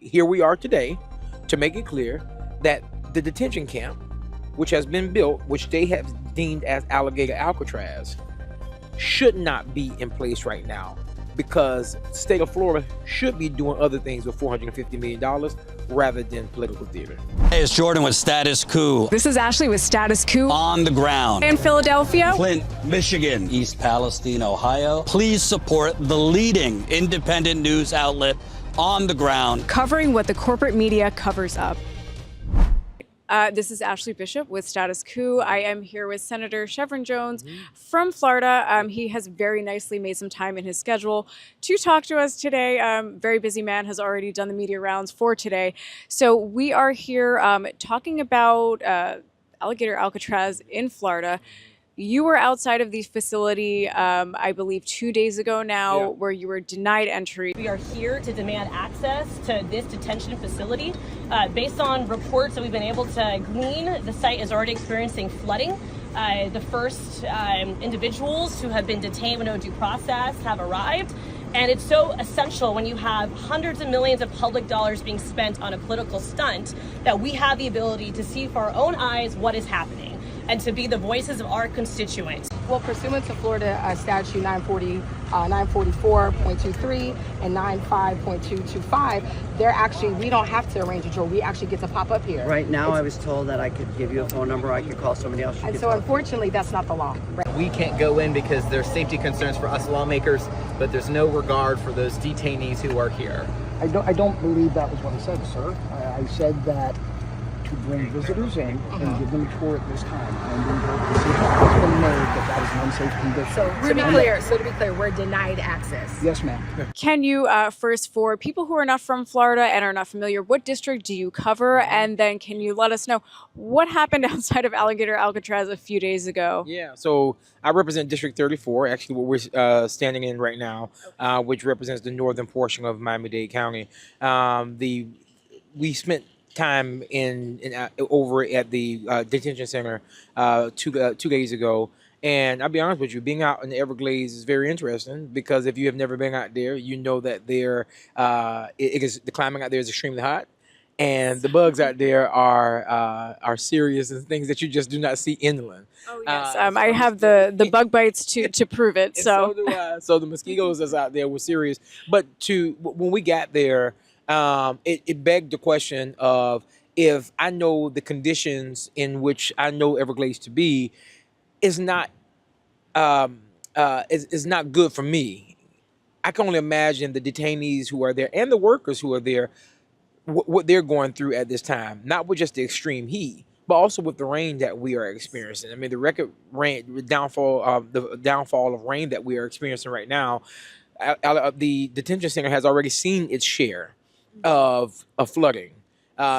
here we are today to make it clear that the detention camp, which has been built, which they have deemed as Alligator Alcatraz, should not be in place right now, because the state of Florida should be doing other things with $450 million rather than political theater. Hey, it's Jordan with Status Coup. This is Ashley with Status Coup. On the ground. In Philadelphia. Flint, Michigan. East Palestine, Ohio. Please support the leading independent news outlet on the ground, covering what the corporate media covers up. This is Ashley Bishop with Status Coup. I am here with Senator Chevron Jones from Florida. He has very nicely made some time in his schedule to talk to us today. Very busy man, has already done the media rounds for today. So we are here talking about Alligator Alcatraz in Florida. You were outside of the facility, I believe 2 days ago now, where you were denied entry. We are here to demand access to this detention facility. Based on reports that we've been able to glean, the site is already experiencing flooding. The first individuals who have been detained with no due process have arrived. And it's so essential when you have hundreds of millions of public dollars being spent on a political stunt that we have the ability to see for our own eyes what is happening and to be the voices of our constituents. Well, pursuant to Florida Statute 944.23 and 95.225, we don't have to arrange a tour. We actually get to pop up here. Right now, I was told that I could give you a phone number, I could call somebody else. And so unfortunately, that's not the law. Right? We can't go in because there's safety concerns for us lawmakers, but there's no regard for those detainees who are here. I don't believe that was what I said, sir. I said that to bring visitors in and give them a tour at this time. And the decision has been made that that is an unsafe condition. So to be clear, we're denied access. Yes, ma'am. Can you first, for people who are not from Florida and are not familiar, what district do you cover? And then can you let us know what happened outside of Alligator Alcatraz a few days ago? Yeah, so I represent District 34, actually what we're standing in right now, which represents the northern portion of Miami-Dade County. We spent time over at the detention center 2 days ago, and I'll be honest with you, being out in the Everglades is very interesting, because if you have never been out there, you know that the climate out there is extremely hot, and the bugs out there are serious and things that you just do not see inland. Oh yes, I have the bug bites to prove it. So do I. So the mosquitoes that's out there were serious, but when we got there, it begged the question of, if I know the conditions in which I know Everglades to be is not good for me. I can only imagine the detainees who are there and the workers who are there, what they're going through at this time, not with just the extreme heat, but also with the rain that we are experiencing. I mean, the record downfall of rain that we are experiencing right now, the detention center has already seen its share of flooding.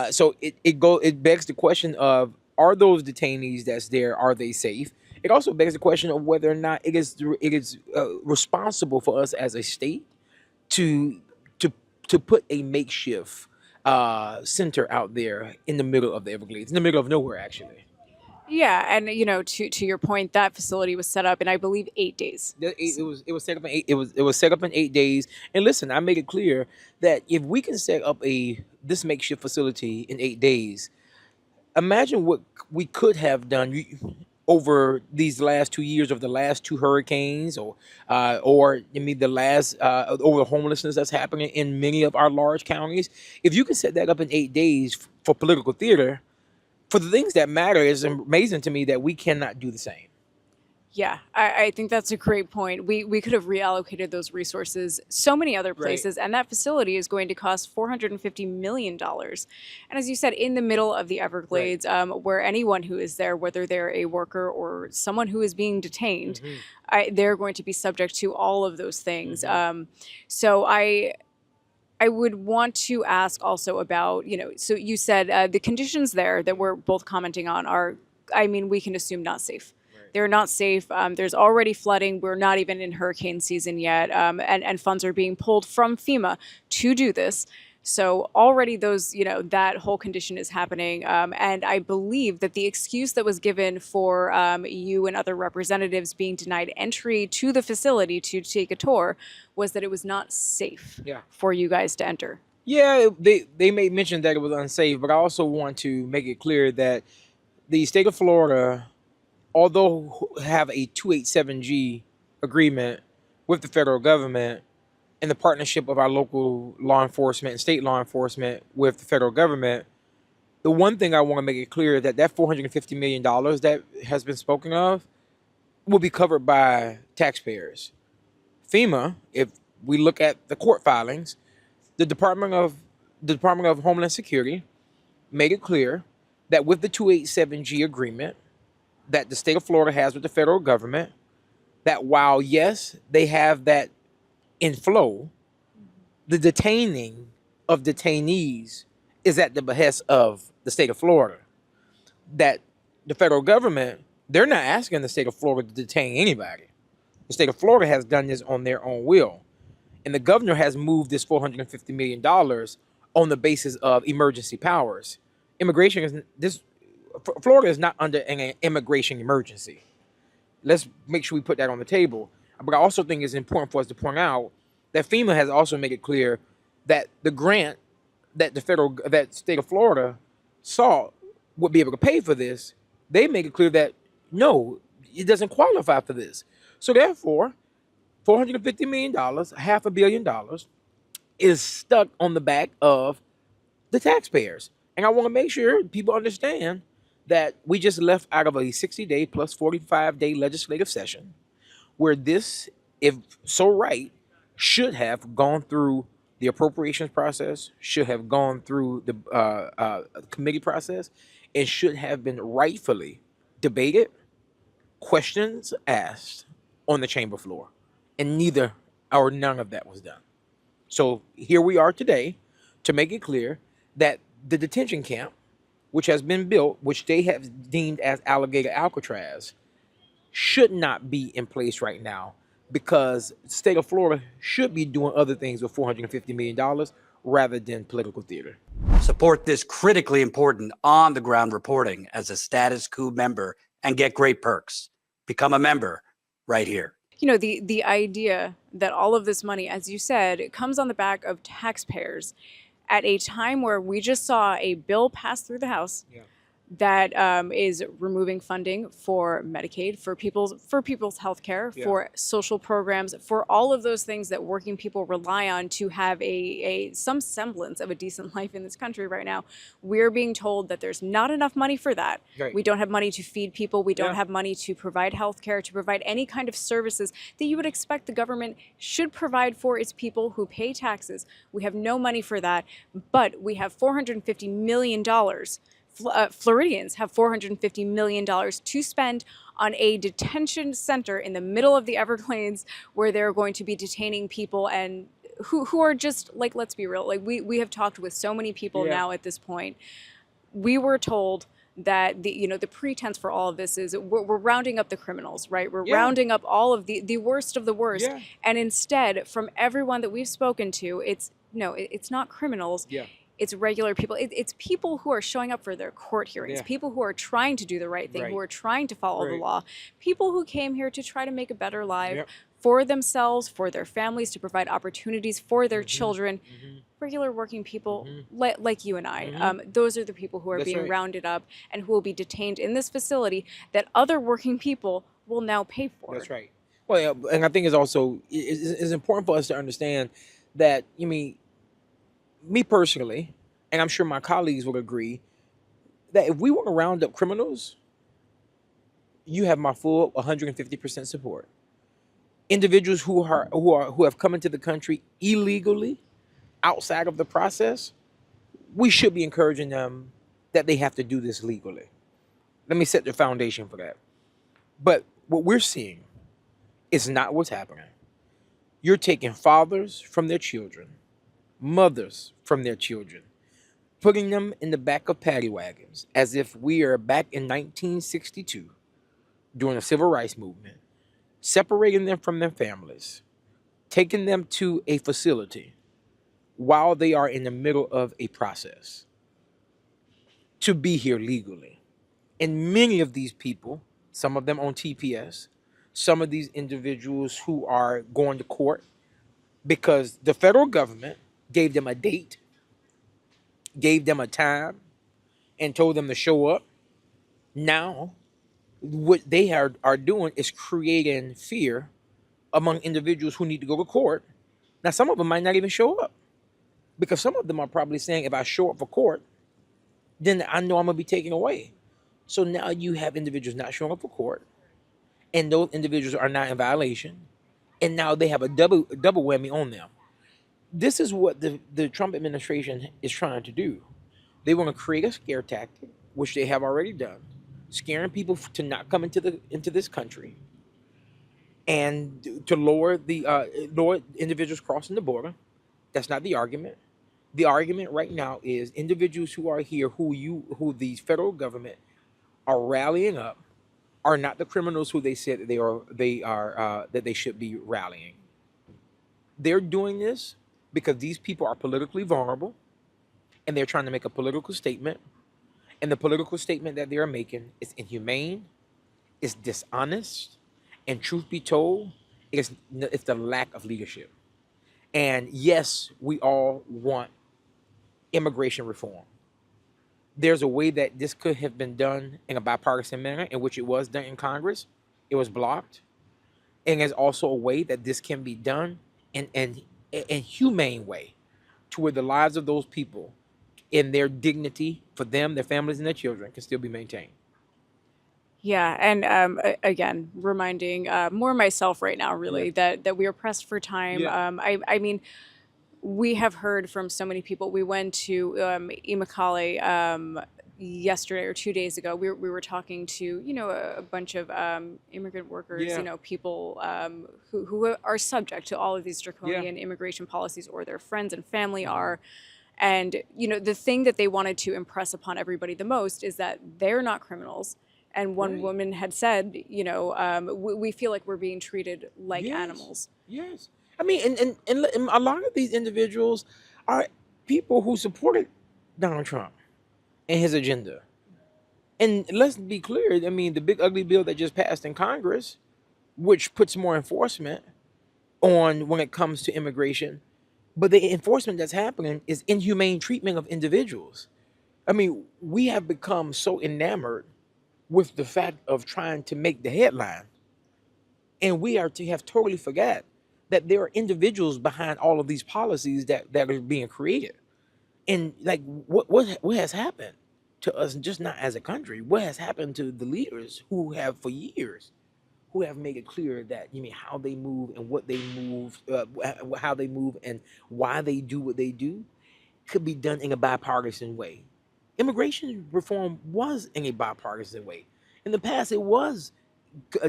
So it begs the question of, are those detainees that's there, are they safe? It also begs the question of whether or not it is responsible for us as a state to put a makeshift center out there in the middle of the Everglades, in the middle of nowhere, actually. yeah, and to your point, that facility was set up in, I believe, 8 days. It was set up in 8. It was set up in 8 days. And listen, I make it clear that if we can set up this makeshift facility in 8 days, imagine what we could have done over these last 2 years, of the last 2 hurricanes, or over the homelessness that's happening in many of our large counties. If you can set that up in 8 days for political theater, for the things that matter, it's amazing to me that we cannot do the same. Yeah, I think that's a great point. We could have reallocated those resources so many other places, and that facility is going to cost $450 million. And as you said, in the middle of the Everglades, where anyone who is there, whether they're a worker or someone who is being detained, they're going to be subject to all of those things. So I would want to ask also about, so you said the conditions there that we're both commenting on are, we can assume not safe. They're not safe. There's already flooding. We're not even in hurricane season yet. And funds are being pulled from FEMA to do this. So already those, that whole condition is happening. And I believe that the excuse that was given for you and other representatives being denied entry to the facility to take a tour was that it was not safe for you guys to enter. Yeah, they may mention that it was unsafe, but I also want to make it clear that the state of Florida, although have a 287G agreement with the federal government and the partnership of our local law enforcement and state law enforcement with the federal government, the one thing I want to make it clear that that $450 million that has been spoken of will be covered by taxpayers. FEMA, if we look at the court filings, the Department of Homeland Security made it clear that with the 287G agreement that the state of Florida has with the federal government, that while yes, they have that in flow, the detaining of detainees is at the behest of the state of Florida. That the federal government, they're not asking the state of Florida to detain anybody. The state of Florida has done this on their own will. And the governor has moved this $450 million on the basis of emergency powers. Florida is not under an immigration emergency. Let's make sure we put that on the table. But I also think it's important for us to point out that FEMA has also made it clear that the grant that that state of Florida saw would be able to pay for this. They make it clear that no, it doesn't qualify for this. So therefore, $450 million, $500 million, is stuck on the back of the taxpayers. And I want to make sure people understand that we just left out of a 60-day plus 45-day legislative session where this, if so right, should have gone through the appropriations process, should have gone through the committee process, and should have been rightfully debated, questions asked on the chamber floor. And neither or none of that was done. So here we are today to make it clear that the detention camp, which has been built, which they have deemed as Alligator Alcatraz, should not be in place right now because the state of Florida should be doing other things with $450 million rather than political theater. Support this critically important on-the-ground reporting as a Status Coup member and get great perks. Become a member right here. You know, the idea that all of this money, as you said, it comes on the back of taxpayers at a time where we just saw a bill pass through the House that is removing funding for Medicaid, for people's health care, for social programs, for all of those things that working people rely on to have some semblance of a decent life in this country right now. We're being told that there's not enough money for that. Right. We don't have money to feed people. We don't have money to provide health care, to provide any kind of services that you would expect the government should provide for its people who pay taxes. We have no money for that, but we have $450 million. Floridians have $450 million to spend on a detention center in the middle of the Everglades where they're going to be detaining people and who are just, like, let's be real, like we have talked with so many people now at this point. We were told that the pretense for all of this is we're rounding up the criminals, right? We're rounding up all of the worst of the worst. And instead, from everyone that we've spoken to, it's not criminals. It's regular people. It's people who are showing up for their court hearings, people who are trying to do the right thing, who are trying to follow the law, people who came here to try to make a better life for themselves, for their families, to provide opportunities for their children. Regular working people like you and I. Those are the people who are being rounded up and who will be detained in this facility that other working people will now pay for. That's right. Well, and I think it's also it's important for us to understand that, me personally, and I'm sure my colleagues would agree, that if we want to round up criminals, you have my full 150% support. Individuals who have come into the country illegally, outside of the process, we should be encouraging them that they have to do this legally. Let me set the foundation for that. But what we're seeing is not what's happening. You're taking fathers from their children, mothers from their children, putting them in the back of paddy wagons as if we are back in 1962 during the civil rights movement, separating them from their families, taking them to a facility while they are in the middle of a process to be here legally. And many of these people, some of them on TPS, some of these individuals who are going to court because the federal government gave them a date gave them a time and told them to show up. Now, what they are doing is creating fear among individuals who need to go to court. Now, some of them might not even show up because some of them are probably saying, if I show up for court, then I know I'm going to be taken away. So now you have individuals not showing up for court, and those individuals are not in violation, and now they have a double whammy on them. This is what the Trump administration is trying to do. They want to create a scare tactic, which they have already done, scaring people to not come into this country, and to lower individuals crossing the border. That's not the argument. The argument right now is individuals who are here, who the federal government are rallying up, are not the criminals who they said that that they should be rallying. They're doing this because these people are politically vulnerable, and they're trying to make a political statement. And the political statement that they are making is inhumane, it's dishonest, and truth be told, it's the lack of leadership. And yes, we all want immigration reform. There's a way that this could have been done in a bipartisan manner, in which it was done in Congress. It was blocked. And there's also a way that this can be done in a humane way, to where the lives of those people and their dignity for them, their families, and their children can still be maintained. Yeah, and again, reminding more myself right now, really, that we are pressed for time. Yeah. I mean, we have heard from so many people. We went to Immokalee yesterday or 2 days ago. We were talking to a bunch of immigrant workers, Yeah. people who are subject to all of these draconian immigration policies, or their friends and family are. And the thing that they wanted to impress upon everybody the most is that they're not criminals. And one woman had said, we feel like we're being treated like animals. Yes. I mean, and a lot of these individuals are people who supported Donald Trump and his agenda. And let's be clear, I mean, the big ugly bill that just passed in Congress, which puts more enforcement on when it comes to immigration, but the enforcement that's happening is inhumane treatment of individuals. I mean, we have become so enamored with the fact of trying to make the headline, and we are to have totally forgot that there are individuals behind all of these policies that are being created. And like, what has happened to us, just not as a country, what has happened to the leaders who have for years, who have made it clear that how they move and what they move, how they move and why they do what they do, could be done in a bipartisan way. Immigration reform was in a bipartisan way. In the past, it was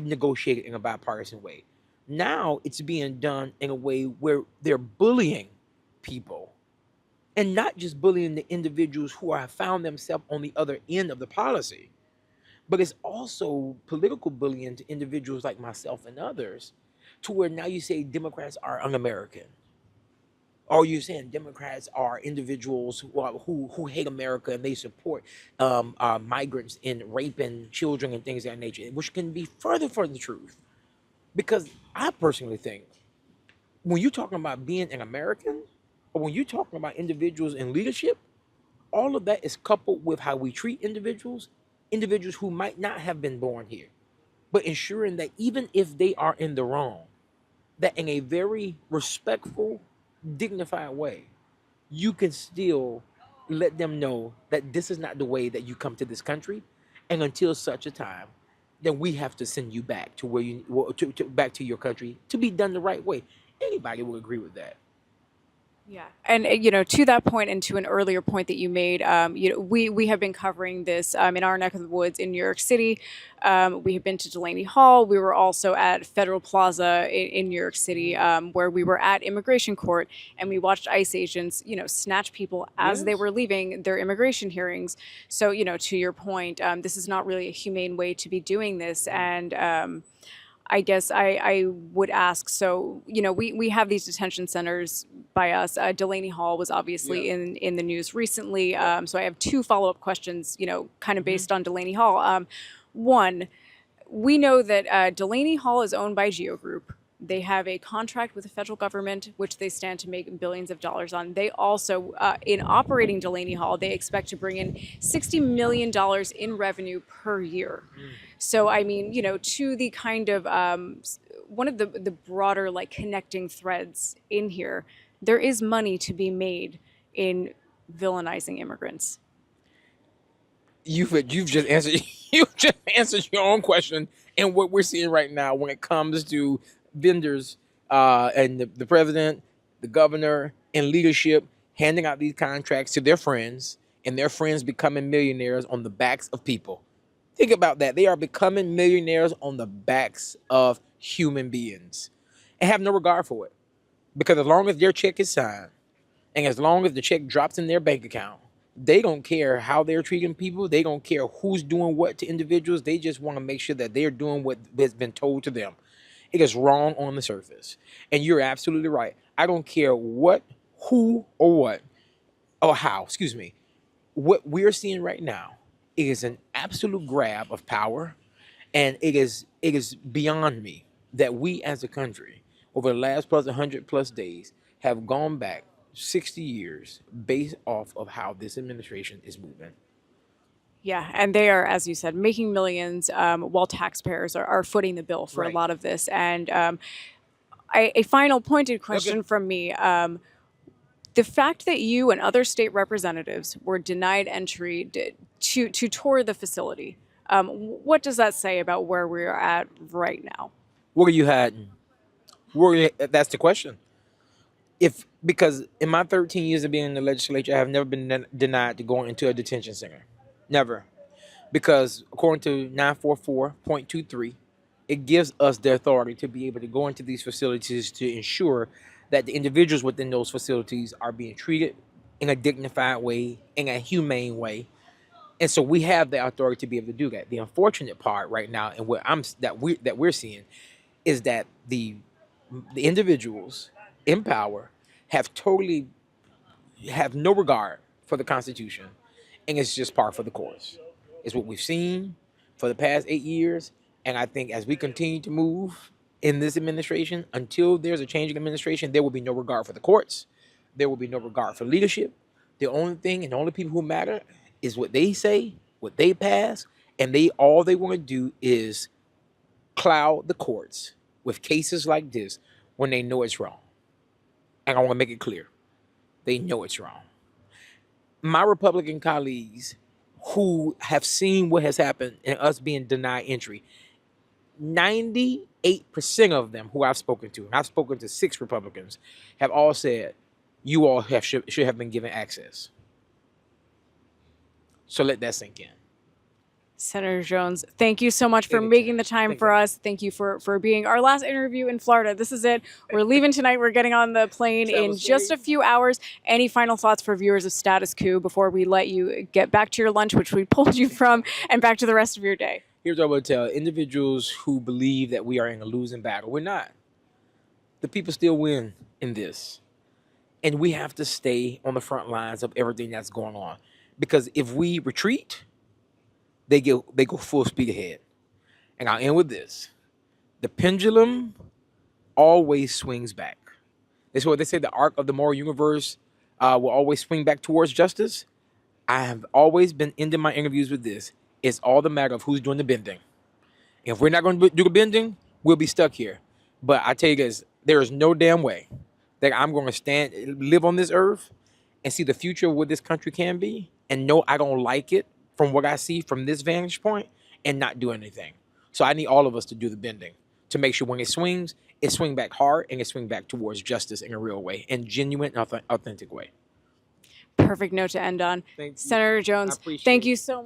negotiated in a bipartisan way. Now it's being done in a way where they're bullying people, and not just bullying the individuals who have found themselves on the other end of the policy, but it's also political bullying to individuals like myself and others, to where now you say Democrats are un-American, or you're saying Democrats are individuals who hate America and they support migrants in raping children and things of that nature, which can be further from the truth. Because I personally think, when you're talking about being an American, or when you're talking about individuals in leadership, all of that is coupled with how we treat individuals who might not have been born here, but ensuring that even if they are in the wrong, that in a very respectful, dignified way, you can still let them know that this is not the way that you come to this country, and until such a time, then we have to send you back to where back to your country, to be done the right way. Anybody will agree with that. Yeah, and to that point, and to an earlier point that you made, we have been covering this in our neck of the woods in New York City. We have been to Delaney Hall. We were also at Federal Plaza in New York City, where we were at immigration court, and we watched ICE agents, snatch people as they were leaving their immigration hearings. So, to your point, this is not really a humane way to be doing this, and I guess I would ask, so, we have these detention centers by us. Delaney Hall was obviously in the news recently. So I have two follow-up questions, kind of based on Delaney Hall. One, we know that Delaney Hall is owned by Geo Group, They have a contract with the federal government, which they stand to make billions of dollars on. They also, in operating Delaney Hall, they expect to bring in $60 million in revenue per year. So, I mean, you know, to the kind of one of the broader like connecting threads in here, there is money to be made in villainizing immigrants. You've just answered you've just answered your own question and what we're seeing right now when it comes to vendors and the president, the governor, and leadership handing out these contracts to their friends and their friends becoming millionaires on the backs of people. Think about that. They are becoming millionaires on the backs of human beings and have no regard for it. Because as long as their check is signed and as long as the check drops in their bank account, they don't care how they're treating people. They don't care who's doing what to individuals. They just want to make sure that they're doing what has been told to them. It is wrong on the surface. And you're absolutely right. I don't care what, who, or what, or how, excuse me. What we're seeing right now is an absolute grab of power. And it is beyond me that we as a country, over the last plus 100 plus days, have gone back 60 years based off of how this administration is moving. Yeah, and they are, as you said, making millions while taxpayers are footing the bill for a lot of this. And a final pointed question from me. The fact that you and other state representatives were denied entry to tour the facility, what does that say about where we're at right now? Where are you hiding? That's the question. Because in my 13 years of being in the legislature, I have never been denied to go into a detention center. Never. Because according to 944.23, it gives us the authority to be able to go into these facilities to ensure that the individuals within those facilities are being treated in a dignified way, in a humane way. And so we have the authority to be able to do that. The unfortunate part right now, and that we're seeing, is that the individuals in power have no regard for the Constitution, and it's just par for the course. It's what we've seen for the past 8 years, and I think as we continue to move in this administration, until there's a change in administration, there will be no regard for the courts. There will be no regard for leadership. The only thing and the only people who matter is what they say, what they pass, and all they want to do is cloud the courts with cases like this when they know it's wrong. And I want to make it clear, they know it's wrong. My Republican colleagues who have seen what has happened and us being denied entry, 98% of them who I've spoken to, and I've spoken to 6 Republicans, have all said, you all should have been given access. So let that sink in. Senator Jones, thank you so much for making the time for us. Thank you for being our last interview in Florida. This is it. We're leaving tonight. We're getting on the plane in just a few hours. Any final thoughts for viewers of Status Coup before we let you get back to your lunch, which we pulled you from, and back to the rest of your day? Here's what I would tell individuals who believe that we are in a losing battle. We're not. The people still win in this. And we have to stay on the front lines of everything that's going on. Because if we retreat, they go full speed ahead. And I'll end with this. The pendulum always swings back. That's what they say, the arc of the moral universe will always swing back towards justice. I have always been ending my interviews with this. It's all the matter of who's doing the bending. If we're not going to do the bending, we'll be stuck here. But I tell you guys, there is no damn way that I'm going to live on this earth and see the future of what this country can be and know I don't like it from what I see from this vantage point and not do anything. So I need all of us to do the bending to make sure when it swings back hard and it swing back towards justice in a real way and genuine, authentic way. Perfect note to end on. Thank you. Senator Jones, thank you so much.